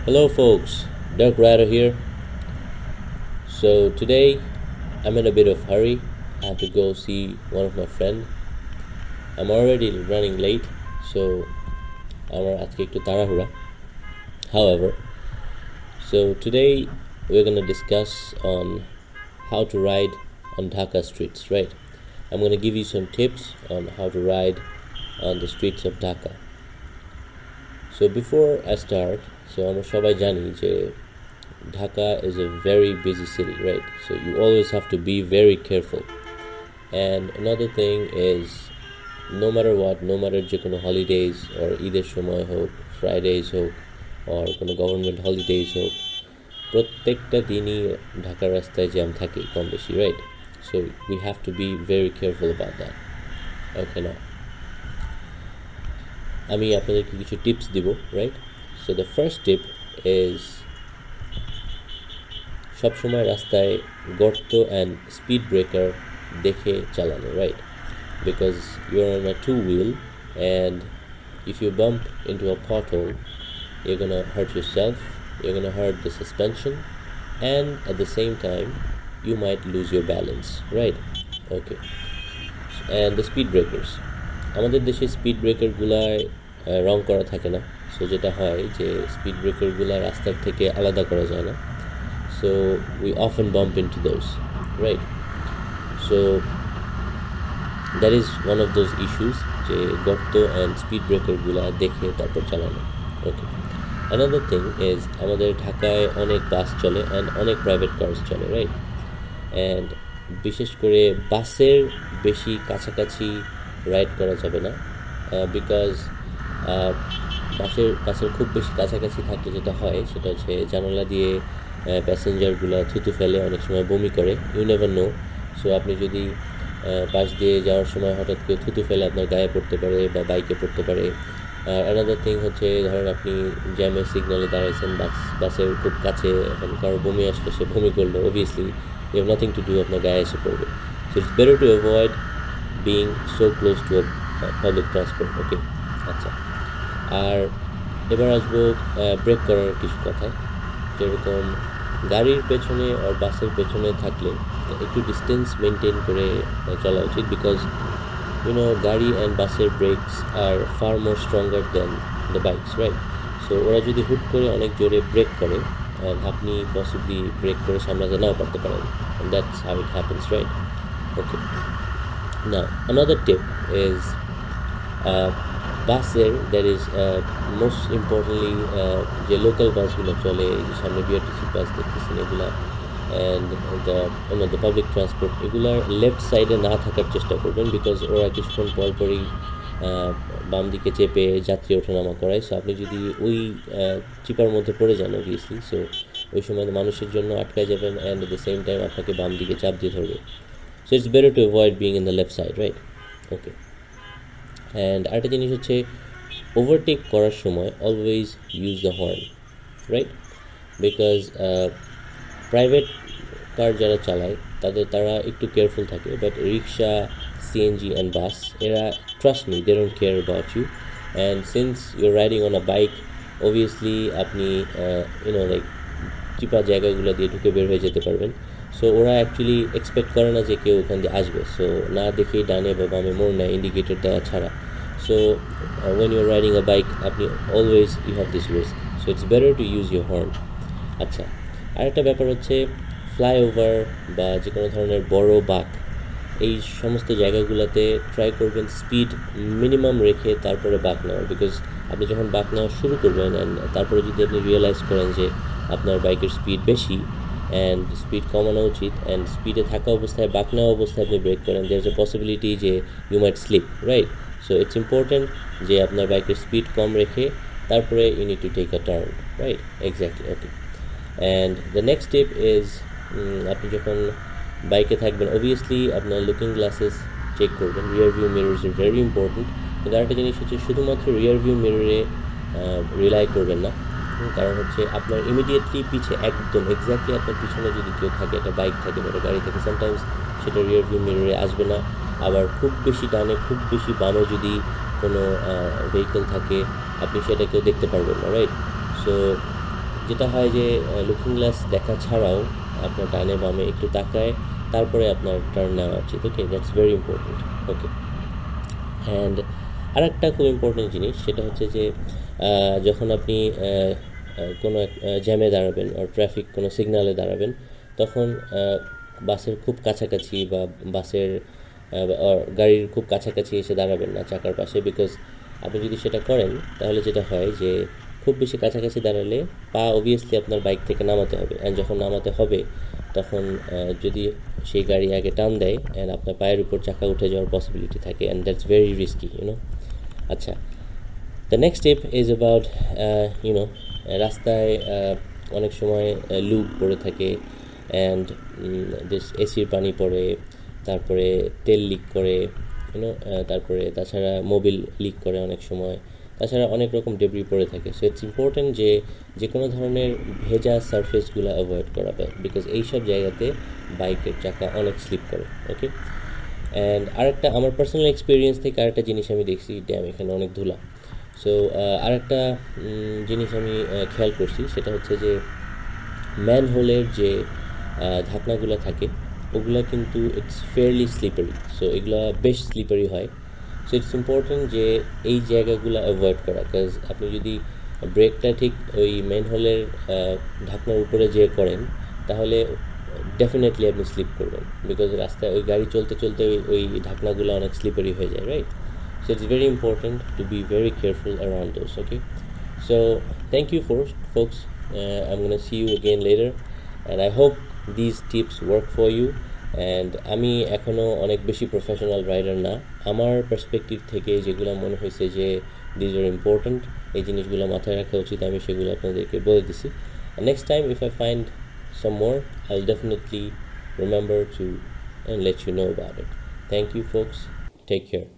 Hello, folks. Dirk Ryder here. So today I'm in a bit of hurry. I have to go see one of my friend. I'm already running late, so আমার আজকে একটু তাড়াহুড়া. However, so today we're gonna discuss on how to ride on Dhaka streets, right? I'm gonna give you some tips on how to ride on the streets of Dhaka. So before I start, আমরা সবাই জানি যে Dhaka is a very busy city, right? So you always have to be very careful. And another thing is, no matter what, no matter যে কোনো holidays or ঈদের সময় হোক, Fridays হোক or কোনো government holidays হোক, প্রত্যেকটা দিনই ঢাকার রাস্তায় জ্যাম থাকে কম বেশি, right? So we have to be very careful about that. Okay, now আমি আপনাদেরকে কিছু টিপস দিব, right? So the first tip is সবসময় রাস্তায় গর্ত and speed breaker দেখে চালানো, right? Because you're on a two-wheel and if you bump into a pothole, you're gonna hurt yourself, you're gonna hurt the suspension, and at the same time you might lose your balance, right? Okay. And the speed breakers, আমাদের দেশে speed ব্রেকারগুলায় রং করা থাকে না, so যেটা হয় যে speed ব্রেকারগুলা রাস্তার থেকে আলাদা করা যায় না, so we often bump into those, right? So that is one of those issues যে গর্ত and speed breakerগুলা দেখে তারপর চালানো. Okay. Another thing is আমাদের ঢাকায় অনেক বাস চলে and অনেক প্রাইভেট কার্স চলে, right? And বিশেষ করে বাসের বেশি কাছাকাছি রাইড করা যাবে না, বিকজ বাসের খুব বেশি কাছাকাছি থাকলে যেটা হয় সেটা হচ্ছে জানালা দিয়ে প্যাসেঞ্জারগুলো থুতু ফেলে, অনেক সময় বমি করে, ইউ নেভার নো. সো আপনি যদি পাশ দিয়ে যাওয়ার সময় হঠাৎ করে থুতু ফেলে আপনার গায়ে পড়তে পারে বা বাইকে পড়তে পারে. অ্যানাদার থিং হচ্ছে, ধরেন আপনি জ্যামের সিগন্যালে দাঁড়াইছেন, বাসের খুব কাছে, এখন কারো বমি আসলে সে বমি করলো, obviously you have nothing to do, আপনার গায়ে এসে পড়বে. So it's better to avoid being so close to public transport. Okay, আচ্ছা. আর এবার আসবো ব্রেক করার কিছু কথা. যেরকম গাড়ির পেছনে আর বাসের পেছনে থাকলে একটু ডিস্টেন্স মেনটেন করে চলা উচিত, বিকজ গাড়ি অ্যান্ড বাসের brakes are far more stronger than the bikes, right? So ওরা যদি হুট করে অনেক জোরে ব্রেক করে অ্যান্ড আপনি পসিবলি ব্রেক করে সামলাতে নাও পারতে পারেন, and that's how it happens, right? Okay, now another tip is বাসের দ্যাট ইজ মোস্ট ইম্পর্টেন্টলি যে লোকাল বাসগুলো চলে, যে সামনে বিআরটিসি বাস দেখতেছেন এগুলা, অ্যান্ড দ্য পাবলিক ট্রান্সপোর্ট, এগুলার লেফট সাইডে না থাকার চেষ্টা করবেন, বিকজ ওরা কিছুক্ষণ পরপরই বাম দিকে চেপে যাত্রী ওঠানামা করায়. সো আপনি যদি ওই চিপার মধ্যে পড়ে যান অবভিয়াসলি, সো ওই সময় মানুষের জন্য আটকায় যাবেন and at the same time আপনাকে বাম দিকে চাপ দিয়ে ধরবে. So it's better to avoid being in the left side, right? Okay. And আরেকটা জিনিস হচ্ছে, ওভারটেক করার সময় always use the horn, right? Because private car যারা চালায় তারা একটু কেয়ারফুল থাকে, but rickshaw, CNG and bus, এরা trust me, they don't care about you. And since you're riding on a bike, obviously আপনি লাইক চিপা জায়গাগুলো দিয়ে ঢুকে বের হয়ে যেতে পারবেন. সো ওরা অ্যাকচুয়ালি এক্সপেক্ট করে না যে কেউ ওখান দিয়ে আসবে, সো না দেখেই ডানে বা বামে মোড় নেয় ইন্ডিকেটর দেওয়া ছাড়া. So when you're riding a bike, আপনি always you have this risk, so it's better to use your horn. আচ্ছা, আরেকটা ব্যাপার হচ্ছে, ফ্লাইওভার বা যে কোনো ধরনের বড় বাঁক, এই সমস্ত জায়গাগুলোতে ট্রাই করবেন স্পিড মিনিমাম রেখে তারপরে বাঁক নেওয়ার, বিকজ আপনি যখন বাঁক নেওয়া শুরু করবেন অ্যান্ড তারপরে যদি আপনি রিয়েলাইজ করেন যে আপনার বাইকের স্পিড বেশি অ্যান্ড স্পিড কমানো উচিত, অ্যান্ড স্পিডে থাকা অবস্থায় বাঁক নেওয়া অবস্থায় আপনি ব্রেক করেন, দেয়ার ইজ এ পসিবিলিটি যে you might slip, right? So it's important যে আপনার বাইকের স্পিড কম রেখে তারপরে you need to take a turn, right? Exactly. Okay. And the next step is, আপনি যখন বাইকে থাকবেন অবভিয়াসলি আপনার লুকিং গ্লাসেস চেক করবেন, rear view mirrors is very important. কিন্তু আরেকটা জিনিস হচ্ছে, শুধুমাত্র রিয়ার ভিউ মিররে রিলাই করবেন না, কারণ হচ্ছে আপনার ইমিডিয়েটলি পিছে, একদম এক্স্যাক্টলি আপনার পিছনে যদি কেউ থাকে, একটা বাইক থাকে বা গাড়ি থাকে, সামটাইমস সেটা রিয়ার ভিউ মিররে আসবে না. আবার খুব বেশি ডানে খুব বেশি বামে যদি কোনো ভেহিকল থাকে, আপনি সেটাকেও দেখতে পারবেন না, রাইট? সো যেটা হয় যে লুকিং গ্লাস দেখা ছাড়াও আপনার ডানে বামে একটু তাকায় তারপরে আপনার টার্ন নেওয়া উচিত। Okay, that's very important. Okay, and আরেকটা খুব ইম্পর্টেন্ট জিনিস সেটা হচ্ছে যে যখন আপনি কোনো জ্যামে দাঁড়াবেন আর ট্রাফিক কোনো সিগনালে দাঁড়াবেন, তখন বাসের খুব কাছাকাছি বা বাসের গাড়ির খুব কাছাকাছি এসে দাঁড়াবেন না চাকার পাশে, বিকজ আপনি যদি সেটা করেন তাহলে যেটা হয় যে খুব বেশি কাছাকাছি দাঁড়ালে পা অবভিয়াসলি আপনার বাইক থেকে নামাতে হবে, অ্যান্ড যখন নামাতে হবে তখন যদি সেই গাড়ি আগে টান দেয় অ্যান্ড আপনার পায়ের উপর চাকা উঠে যাওয়ার পসিবিলিটি থাকে, and that's very risky you know. আচ্ছা, the next step is about you know রাস্তায় অনেক সময় লুপ পড়ে থাকে অ্যান্ড এসির পানি পড়ে, তারপরে তেল লিক করে ইউনো, তারপরে তাছাড়া মোবিল লিক করে অনেক সময়, তাছাড়া অনেক রকম ডেব্রি পড়ে থাকে। সো ইটস ইম্পর্টেন্ট যে যে কোনো ধরনের ভেজা সারফেসগুলো অ্যাভয়েড করা হয়, বিকজ এইসব জায়গাতে বাইকের চাকা অনেক স্লিপ করে। ওকে, অ্যান্ড আরেকটা আমার পার্সোনাল এক্সপিরিয়েন্স থেকে আরেকটা জিনিস আমি দেখছি, ড্যাম এখানে অনেক ধুলা। সো আরেকটা জিনিস আমি খেয়াল করছি, সেটা হচ্ছে যে ম্যানহোলের যে ঢাকনাগুলো থাকে ওগুলা কিন্তু ইটস ফেয়ারলি স্লিপারি, সো এগুলা বেশ স্লিপারি হয়। সো ইটস ইম্পর্টেন্ট যে এই জায়গাগুলো অ্যাভয়েড করা, কাজ আপনি যদি ব্রেকটা ঠিক ওই ম্যানহোলের ঢাকনার উপরে যে করেন তাহলে ডেফিনেটলি আপনি স্লিপ করবেন, বিকজ রাস্তায় ওই গাড়ি চলতে চলতে ওই ঢাকনাগুলো অনেক স্লিপারি হয়ে যায়, right? So it's very important to be very careful around those. Okay, so thank you folks. I'm gonna see you again later, and I hope these tips work for you. And আমি এখনও অনেক বেশি professional rider না, আমার perspective থেকে যেগুলো মনে হয়েছে যে দিজ আর ইম্পর্ট্যান্ট, এই জিনিসগুলো মাথায় রাখা উচিত, আমি সেগুলো আপনাদেরকে বলে দিছি। Next time if I find some more, I'll definitely remember to and let you know about it. Thank you folks, take care.